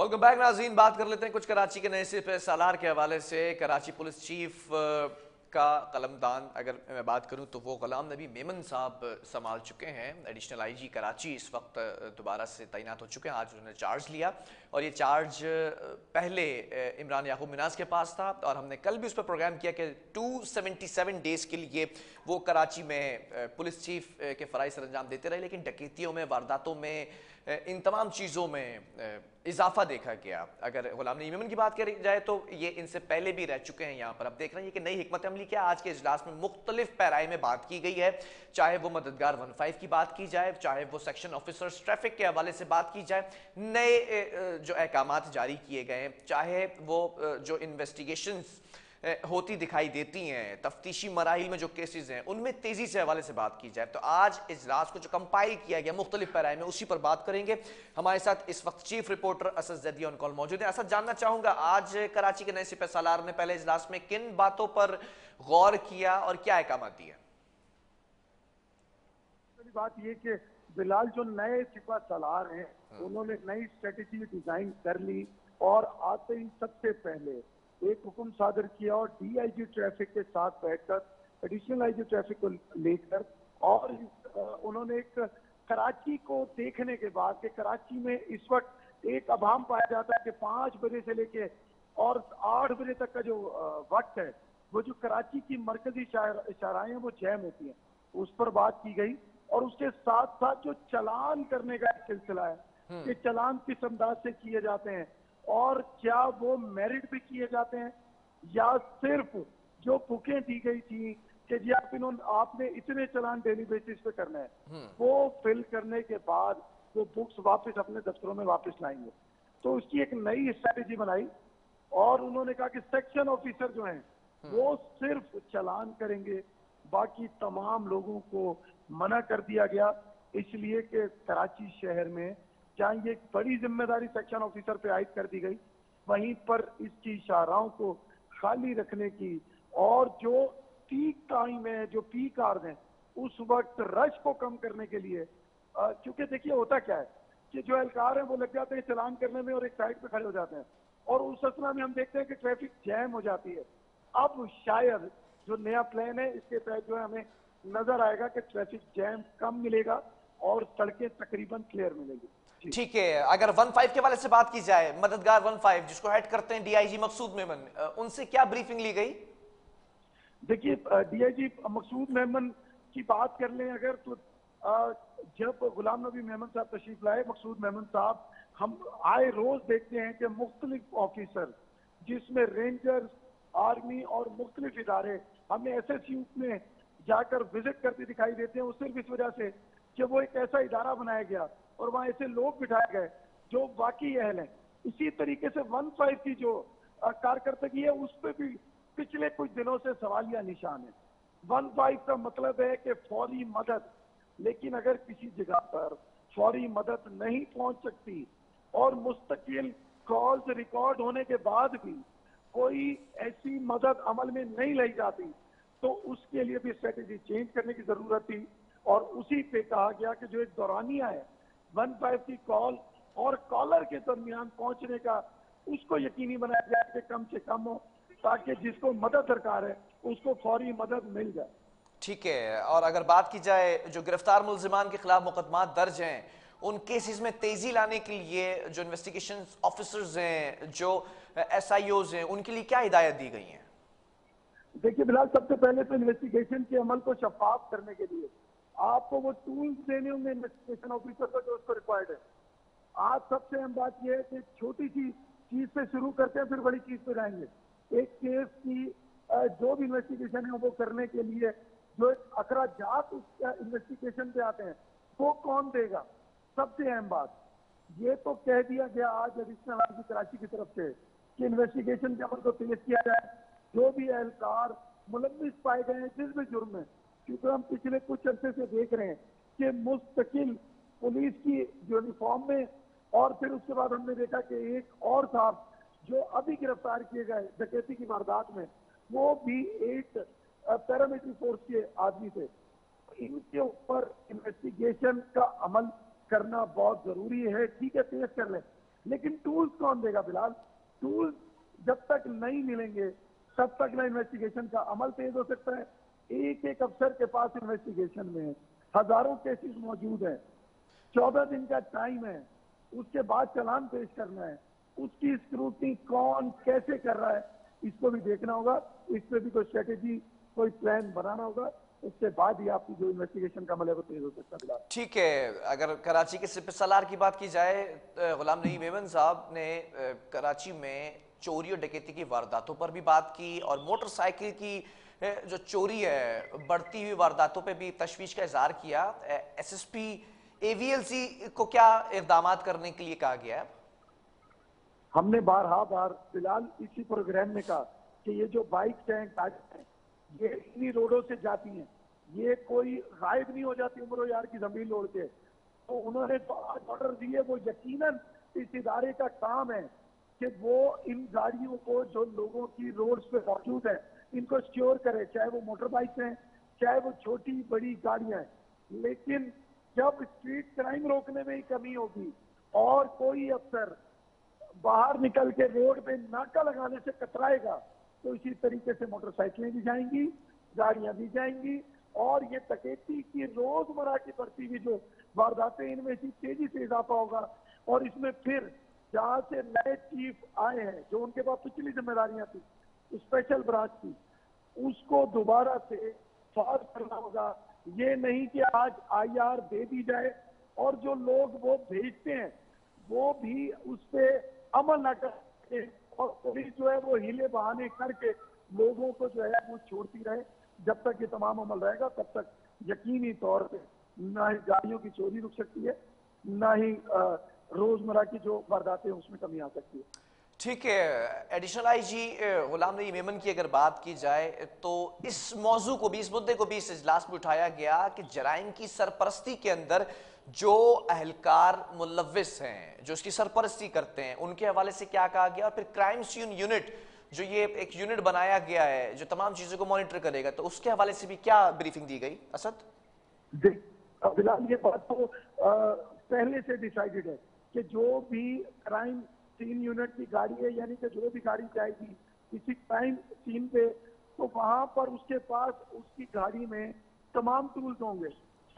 Welcome back नाज़रीन। बात कर लेते हैं कुछ कराची के नए सिपह सालार के हवाले से। कराची पुलिस चीफ का कलमदान अगर मैं बात करूं तो वो गुलाम नबी मेमन साहब संभाल चुके हैं। एडिशनल आईजी कराची इस वक्त दोबारा से तैनात हो चुके हैं। आज उन्होंने चार्ज लिया और ये चार्ज पहले इमरान याकूब मिनाज के पास था और हमने कल भी उस पर प्रोग्राम किया कि 277 डेज़ के लिए वो कराची में पुलिस चीफ के फ़राइज़ सरअंजाम देते रहे, लेकिन डकैतियों में, वारदातों में, इन तमाम चीज़ों में इजाफा देखा गया। अगर गुलाम नबी मेमन की बात करी जाए तो ये इनसे पहले भी रह चुके हैं यहाँ पर। अब देख रहे हैं कि नई हिकमत अमली क्या। आज के इजलास में मुख्तलिफ पैराए में बात की गई है, चाहे वो मददगार 15 की बात की जाए, चाहे वो सेक्शन ऑफिसर्स ट्रैफिक के हवाले से बात की जाए, नए जो अहकामात जारी किए गए हैं, चाहे वो जो इन्वेस्टिगेशंस होती दिखाई देती हैं, तफ्तीशी मराहिल में जो केसेस हैं उनमें तेजी से हवाले से बात की जाए। तो आज इजलास को जो कंपाइल किया गया मुख्तलिफ पैराए में उसी पर बात करेंगे। हमारे साथ इस वक्त chief reporter Asad Zaidi on call मौजूद है। असद, जानना चाहूंगा आज कराची के नए सिपह सालार ने पहले इजलास में किन बातों पर गौर किया और क्या अहकाम दिए? बात ये कि बिलाल जो नए सिपह सालार हैं उन्होंने नई स्ट्रेटेजी डिजाइन कर ली और आते ही सबसे पहले एक हुक्म सादर किया और डीआईजी ट्रैफिक के साथ बैठकर एडिशनल आईजी ट्रैफिक को लेकर और उन्होंने एक कराची को देखने के बाद कि कराची में इस वक्त एक अभाम पाया जाता है कि 5 बजे से लेके और 8 बजे तक का जो वक्त है वो जो कराची की मरकजी शाराएं हैं वो जैम होती हैं, उस पर बात की गई। और उसके साथ साथ जो चालान करने का सिलसिला है कि चालान किस अंदाज से किए जाते हैं और क्या वो मेरिट पे किए जाते हैं या सिर्फ जो बुकें दी गई थी कि जी आपने इतने चालान डेली बेसिस पे करना है, वो फिल करने के बाद वो बुक्स वापस अपने दफ्तरों में वापस लाएंगे। तो उसकी एक नई स्ट्रेटेजी बनाई और उन्होंने कहा कि सेक्शन ऑफिसर जो हैं वो सिर्फ चालान करेंगे, बाकी तमाम लोगों को मना कर दिया गया, इसलिए कि कराची शहर में जहाँ ये एक बड़ी जिम्मेदारी सेक्शन ऑफिसर पे आयद कर दी गई, वहीं पर इसकी शाहराहों को खाली रखने की और जो पीक टाइम है, जो पीक आवर्स हैं, उस वक्त रश को कम करने के लिए क्योंकि देखिए होता क्या है कि जो एहलकार हैं वो लग जाते हैं चालान करने में और एक साइड पे खड़े हो जाते हैं और उस असल में हम देखते हैं कि ट्रैफिक जैम हो जाती है। अब शायद जो नया प्लान है इसके तहत जो है हमें नजर आएगा कि ट्रैफिक जैम कम मिलेगा और सड़कें तकरीबन क्लियर मिलेगी। ठीक है, अगर 15 के वाले से बात की जाए, मददगार 15 जिसको हेड करते हैं डीआईजी मकसूद मेमन, उनसे क्या ब्रीफिंग ली गई? देखिए डीआईजी मकसूद मेमन की बात कर लें अगर तो जब गुलाम नबी मेमन साहब तशरीफ लाए, मकसूद मेमन साहब हम आए रोज देखते हैं कि मुख्तलिफ ऑफिसर जिसमें रेंजर्स, आर्मी और मुख्तलिफ इदारे हमें एसएसयू में जाकर विजिट करते दिखाई देते हैं। वो सिर्फ इस वजह से कि वो एक ऐसा इदारा बनाया गया और वहाँ ऐसे लोग बिठाए गए जो वाकई अहल हैं। इसी तरीके से 15 की जो कारकर्दगी है उस पर भी पिछले कुछ दिनों से सवालिया निशान है। 15 का मतलब है कि फौरी मदद, लेकिन अगर किसी जगह पर फौरी मदद नहीं पहुंच सकती और मुस्तकिल कॉल्स रिकॉर्ड होने के बाद भी कोई ऐसी मदद अमल में नहीं लाई जाती तो उसके लिए भी स्ट्रेटेजी चेंज करने की जरूरत थी और उसी पे कहा गया कि जो एक दौरानिया है 15 की कॉल और कॉलर के दरमियान पहुंचने का, उसको यकीनी बनाया जाए कि कम से कम हो ताकि जिसको मदद दरकार है उसको फौरी मदद मिल जाए। ठीक है, और अगर बात की जाए जो गिरफ्तार मुल्जिमान के खिलाफ मुकदमा दर्ज हैं उन केसेस में तेजी लाने के लिए जो इन्वेस्टिगेशन ऑफिसर्स हैं, जो एसआईओज हैं, उनके लिए क्या हिदायत दी गई हैं? देखिए बिलाल, सबसे पहले तो इन्वेस्टिगेशन के अमल को शफाफ करने के लिए आपको वो टूल्स देने होंगे इन्वेस्टिगेशन ऑफिसर को जो उसको रिक्वायर्ड है। आज सबसे अहम बात यह है कि छोटी सी चीज से शुरू करते हैं फिर बड़ी चीज पे जाएंगे। एक केस की जो भी इन्वेस्टिगेशन है वो करने के लिए जो अखराजात उस इन्वेस्टिगेशन पे आते हैं वो कौन देगा, सबसे अहम बात ये तो कह दिया गया आज एडिशनल आईजी कराची की तरफ से कि इन्वेस्टिगेशन के अमल को तेज किया जाए। जो भी एहलकार मुलविस पाए गए हैं जिस भी जुर्म में, क्योंकि हम पिछले कुछ अरसे से देख रहे हैं कि मुस्तकिल पुलिस की यूनिफॉर्म में और फिर उसके बाद हमने देखा कि एक और साहब जो अभी गिरफ्तार किए गए डकैती की वारदात में वो भी एक पैरामिलिट्री फोर्स के आदमी थे। इनके ऊपर इन्वेस्टिगेशन का अमल करना बहुत जरूरी है। ठीक है, तेज कर लें, लेकिन टूल्स कौन देगा बिलाल? टूल्स जब तक नहीं मिलेंगे तब तक ना इन्वेस्टिगेशन का अमल तेज हो सकता है। एक एक अफसर के पास इन्वेस्टिगेशन में हजारों केसेस मौजूद है, 14 दिन का टाइम है, उसके बाद चालान पेश करना है, उसकी स्क्रूटनी कौन कैसे कर रहा है इसको भी देखना होगा। इस पे भी कोई स्ट्रेटेजी, कोई प्लान बनाना होगा, उसके बाद ही आपकी जो इन्वेस्टिगेशन का अमल है वो तेज हो सकता है बिलाल। ठीक है, अगर कराची के सिपह सालार की बात की जाए, गुलाम नबी मेमन साहब ने कराची में चोरी और डकैती की वारदातों पर भी बात की और मोटरसाइकिल की जो चोरी है, बढ़ती हुई वारदातों पे भी तशवीश का इजहार किया। एसएसपी एवीएलसी को क्या इकदाम करने के लिए कहा गया है? हमने बारहा बार बिलाल इसी प्रोग्राम में कहा कि ये जो बाइक हैं, गाड़ी हैं, ये इन्हीं रोडों से जाती हैं, ये कोई गायब नहीं हो जाती उम्र यार की जमीन लोड़ के। तो उन्होंने तो आज ऑर्डर दिए, वो यकीनन इस इदारे का काम है कि वो इन गाड़ियों को जो लोगों की रोड्स पे मौजूद है इनको सिक्योर करे, चाहे वो मोटर बाइक हैं, चाहे वो छोटी बड़ी गाड़ियां हैं। लेकिन जब स्ट्रीट क्राइम रोकने में ही कमी होगी और कोई अफसर बाहर निकल के रोड पे नाका लगाने से कतराएगा तो इसी तरीके से मोटरसाइकिलें भी जाएंगी, गाड़ियां भी जाएंगी और ये डकैती की रोजमर्रा की बढ़ती हुई जो वारदातें, इनमें इसी तेजी से इजाफा होगा। और इसमें फिर जहां से नए चीफ आए हैं, जो उनके पास पिछली जिम्मेदारियां थी स्पेशल ब्रांच की, उसको दोबारा से फास्ट करना होगा। ये नहीं कि आज आईआर दे दी जाए और जो लोग वो भेजते हैं वो भी उस पर अमल न करके और पुलिस जो है वो हीले बहाने करके लोगों को जो है वो छोड़ती रहे। जब तक ये तमाम अमल रहेगा तब तक यकीनी तौर पे ना ही गाड़ियों की चोरी रुक सकती है, ना ही रोजमर्रा की जो वारदातें हैं उसमें कमी आ सकती है। ठीक है, एडिशनल आईजी गुलाम नबी मेमन की अगर बात की जाए तो इस मौजू को भी, इस मुद्दे को भी इस इजलास में उठाया गया कि जराइम की सरपरस्ती के अंदर जो अहलकार मुलव्विस हैं, जो इसकी सरपरस्ती करते हैं, उनके हवाले से क्या कहा गया और फिर क्राइम सीन यूनिट, जो ये एक यूनिट बनाया गया है जो तमाम चीजों को मॉनिटर करेगा, तो उसके हवाले से भी क्या ब्रीफिंग दी गई? असद फिलहाल ये बात तो पहले से डिसाइडेड है कि जो भी क्राइम सीन यूनिट की गाड़ी है, यानी कि जो भी गाड़ी जाएगी किसी क्राइम सीन पे, तो वहां पर उसके पास उसकी गाड़ी में तमाम टूल्स होंगे।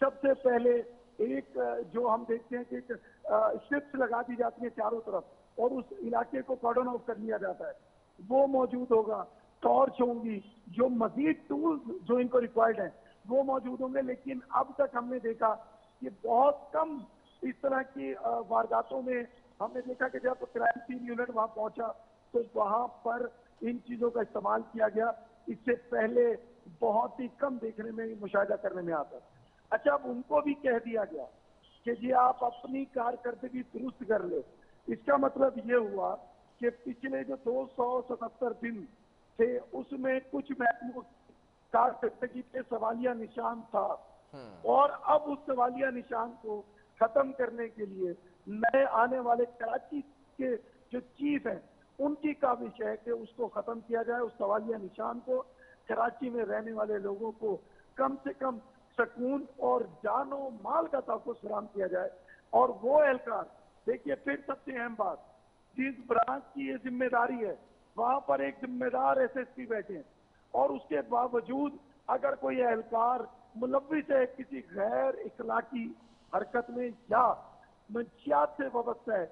सबसे पहले एक जो हम देखते हैं कि स्ट्रिप्स लगा दी जाती है चारों तरफ और उस इलाके को कॉर्डन ऑफ कर लिया जाता है, वो मौजूद होगा। टॉर्च होंगी, जो मजीद टूल्स जो इनको रिक्वायर्ड है वो मौजूद होंगे। लेकिन अब तक हमने देखा कि बहुत कम इस तरह की वारदातों में हमने देखा कि जब क्राइम सीन यूनिट वहां पहुंचा तो वहां पर इन चीजों का इस्तेमाल किया गया। इससे पहले बहुत ही कम देखने में, मुशाहिदा करने में आता। अच्छा, अब उनको भी कह दिया गया कि जी आप अपनी कारकर्दगी दुरुस्त कर ले। इसका मतलब ये हुआ कि पिछले जो 277 दिन थे उसमें कुछ महकमों कारकर्दगी पे सवालिया निशान था और अब उस सवालिया निशान को खत्म करने के लिए नए आने वाले कराची के जो चीफ हैं उनकी काविश है कि उसको खत्म किया जाए, उस सवालिया निशान को। कराची में रहने वाले लोगों को कम से कम सुकून और जानो माल का तहफ़्फ़ुज़ फराहम किया जाए। और वो एहलकार, देखिए फिर सबसे अहम बात, जिस ब्रांच की ये जिम्मेदारी है वहां पर एक जिम्मेदार एसएसपी बैठे हैं और उसके बावजूद अगर कोई एहलकार मुलव्विस है किसी गैर इखलाकी हरकत में या मंशियात से वाबस्ता है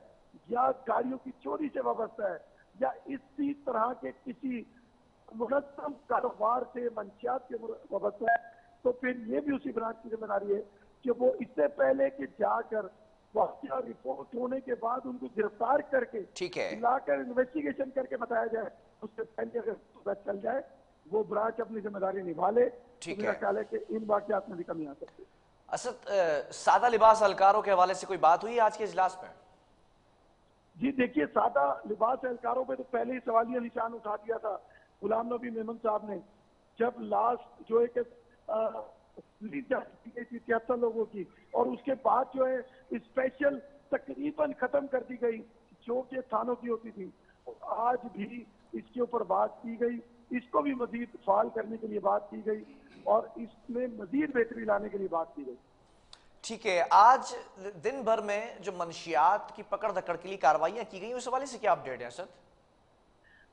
या गाड़ियों की चोरी से वाबस्ता है या इसी तरह के किसी मुनज़्ज़म कारोबार से मंशियात से वाबस्ता है, तो फिर ये भी उसी ब्रांच की जिम्मेदारी है कि वो इससे पहले कि जाकर वाक़या रिपोर्ट होने के बाद उनको गिरफ्तार करके ठीक है, लाकर इन्वेस्टिगेशन करके बताया जाए, उससे पहले अगर पता चल जाए वो ब्रांच अपनी जिम्मेदारी निभा ले तो मेरा ख्याल है कि इन वाक़यात में भी कमी आ सकती है। असद, सादा लिबास एहलकारों के हवाले से कोई बात हुई आज के इजलास में? जी देखिए, सादा लिबास एहलकारों पे तो पहले ही सवालिया निशान उठा दिया था गुलाम नबी मेमन साहब ने, जब लास्ट जो है पुलिस जांच की गई थी 73 लोगों की और उसके बाद जो है स्पेशल तकरीबन खत्म कर दी गई जो कि थानों की होती थी। आज भी इसके ऊपर बात की गई, इसको भी मजीद फाल करने के लिए बात की गई और इसमें मजीद बेहतरी लाने के लिए बात की गई। ठीक है, आज दिन भर में जो मंशियात की पकड़ धकड़ के लिए कार्रवाइयां की गई, उस हवाले से क्या अपडेट है असद?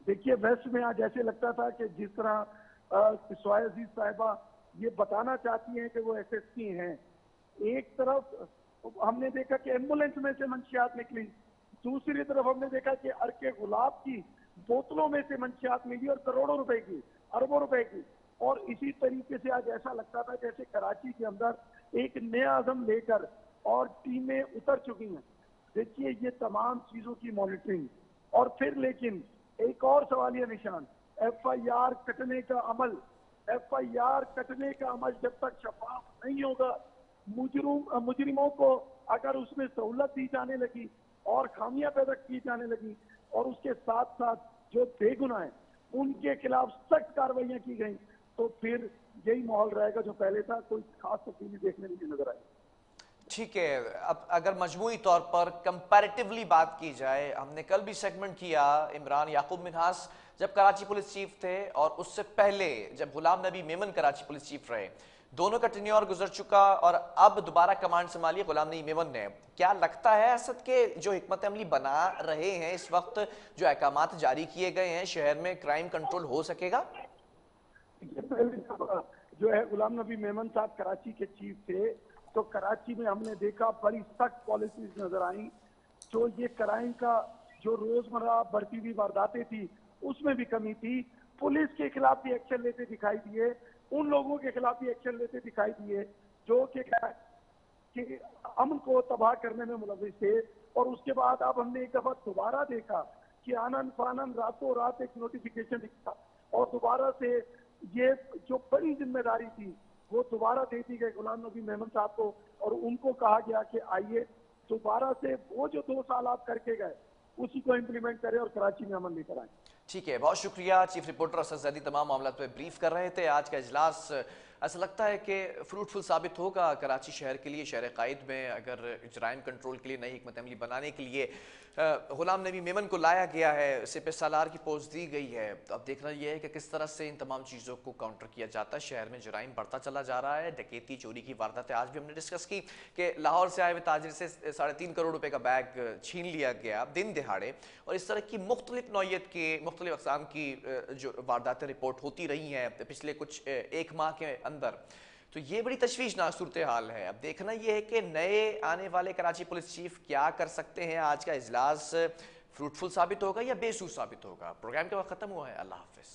देखिए, वेस्ट में आज ऐसे लगता था कि जिस तरह किस्वाए अजीज साहिबा ये बताना चाहती हैं कि वो एसएसपी हैं। एक तरफ हमने देखा कि एम्बुलेंस में से मंशियात निकली, दूसरी तरफ हमने देखा कि अर्के गुलाब की बोतलों में से मंशियात मिली और करोड़ों रुपए की, अरबों रुपए की। और इसी तरीके से आज ऐसा लगता था जैसे कराची के अंदर एक नया आजम लेकर और टीमें उतर चुकी हैं। देखिए, ये तमाम चीजों की मॉनिटरिंग और फिर लेकिन एक और सवालिया निशान, एफआईआर कटने का अमल। एफआईआर कटने का अमल जब तक शफाफ नहीं होगा, मुजरिमों को अगर उसमें सहूलत दी जाने लगी और खामियां पैदा की जाने लगी और उसके साथ साथ जो बेगुनाह हैं उनके खिलाफ सख्त कार्रवाइयां की गई, तो फिर यही माहौल रहेगा जो पहले था, कोई खास तब्दीली देखने में नहीं नजर आई। ठीक है, अब अगर मजमूई तौर पर कंपैरेटिवली बात की जाए, हमने कल भी सेगमेंट किया इमरान याकूब मिन्हास जब कराची पुलिस चीफ थे और उससे पहले जब गुलाम नबी मेमन कराची पुलिस चीफ रहे, दोनों का टेन्योर गुजर चुका और अब दोबारा कमांड संभाली गुलाम नबी मेमन ने। क्या लगता है असद के जो हिकमत अमली बना रहे हैं इस वक्त, जो अहकामात जारी किए गए हैं, शहर में क्राइम कंट्रोल हो सकेगा? पहले जो है गुलाम नबी मेमन साहब कराची के चीफ थे, तो कराची में हमने देखा बड़ी सख्त पॉलिसीज नजर आई। जो ये क्राइम का जो रोजमर्रा बढ़ती हुई वारदातें थी उसमें भी कमी थी। पुलिस के खिलाफ भी एक्शन लेते दिखाई दिए, उन लोगों के खिलाफ भी एक्शन लेते दिखाई दिए जो कि अमन को तबाह करने में मुलविस थे। और उसके बाद अब हमने एक दफा दोबारा देखा कि आनन फानन रातों रात एक नोटिफिकेशन दिखा और दोबारा से ये जो बड़ी जिम्मेदारी थी वो दोबारा दे दी गई गुलाम नबी मेमन साहब को और उनको कहा गया कि आइए दोबारा से वो जो 2 साल आप करके गए उसी को इम्प्लीमेंट करें और कराची में अमन लेकर आए। ठीक है, बहुत शुक्रिया। चीफ रिपोर्टर असद ज़ैदी तमाम मामला पे ब्रीफ कर रहे थे। आज का इजलास ऐसा लगता है कि फ्रूटफुल साबित होगा कराची शहर के लिए, शहर कायद में अगर जराइम कंट्रोल के लिए नई हिकमत अमली बनाने के लिए गुलाम नबी मेमन को लाया गया है, सिपह सालार की पोस्ट दी गई है। तो अब देखना यह है कि किस तरह से इन तमाम चीज़ों को काउंटर किया जाता है। शहर में जराइम बढ़ता चला जा रहा है, डकैती चोरी की वारदातें आज भी हमने डिस्कस की कि लाहौर से आए हुए ताजिर से 3.5 करोड़ रुपए का बैग छीन लिया गया दिन दिहाड़े। और इस तरह की मुख्तलिफ नौयत की मुख्तलिफ अक़साम की जो वारदातें रिपोर्ट होती रही हैं पिछले कुछ 1 माह के अंदर। तो ये बड़ी तशवीशनाक सूरत हाल है। अब देखना यह है कि नए आने वाले कराची पुलिस चीफ क्या कर सकते हैं। आज का इजलास फ्रूटफुल साबित होगा या बेसूर साबित होगा। प्रोग्राम के वक्त खत्म हुआ है। अल्लाह हाफिज।